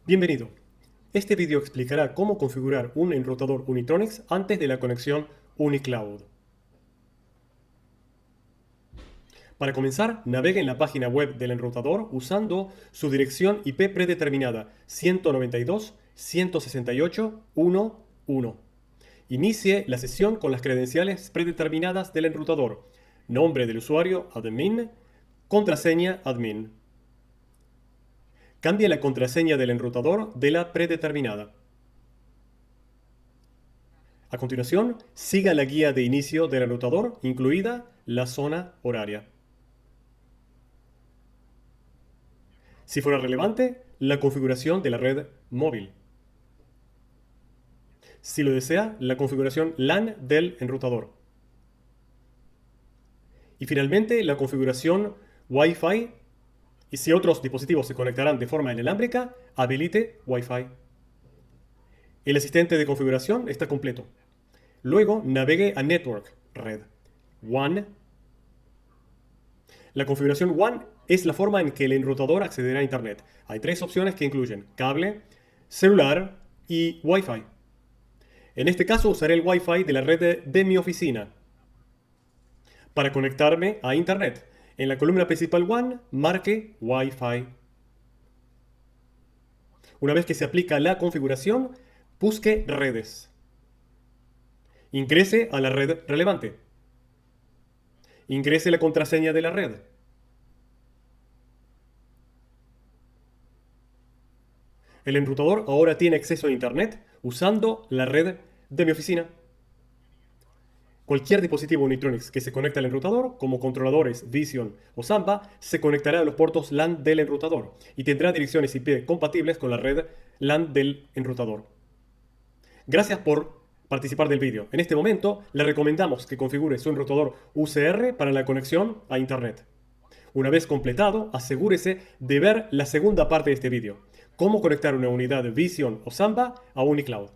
Bienvenido. Este vídeo explicará cómo configurar un enrutador Unitronics antes de la conexión UniCloud. Para comenzar, navegue en la página web del enrutador usando su dirección IP predeterminada 192.168.1.1. Inicie la sesión con las credenciales predeterminadas del enrutador. Nombre del usuario admin, contraseña admin. Cambie la contraseña del enrutador de la predeterminada. A continuación, siga la guía de inicio del enrutador, incluida la zona horaria. Si fuera relevante, la configuración de la red móvil. Si lo desea, la configuración LAN del enrutador. Y finalmente, la configuración Wi-Fi. Y si otros dispositivos se conectarán de forma inalámbrica, habilite Wi-Fi. El asistente de configuración está completo. Luego, navegue a Network, red, WAN. La configuración WAN es la forma en que el enrutador accederá a Internet. Hay tres opciones que incluyen cable, celular y Wi-Fi. En este caso usaré el Wi-Fi de la red de mi oficina. Para conectarme a Internet, en la columna principal WAN, marque Wi-Fi. Una vez que se aplica la configuración, busque redes. Ingrese a la red relevante. Ingrese la contraseña de la red. El enrutador ahora tiene acceso a Internet usando la red de mi oficina. Cualquier dispositivo Unitronics que se conecte al enrutador, como controladores, Vision o Samba, se conectará a los puertos LAN del enrutador y tendrá direcciones IP compatibles con la red LAN del enrutador. Gracias por participar del vídeo. En este momento, le recomendamos que configure su enrutador UCR para la conexión a Internet. Una vez completado, asegúrese de ver la segunda parte de este vídeo: cómo conectar una unidad Vision o Samba a UniCloud.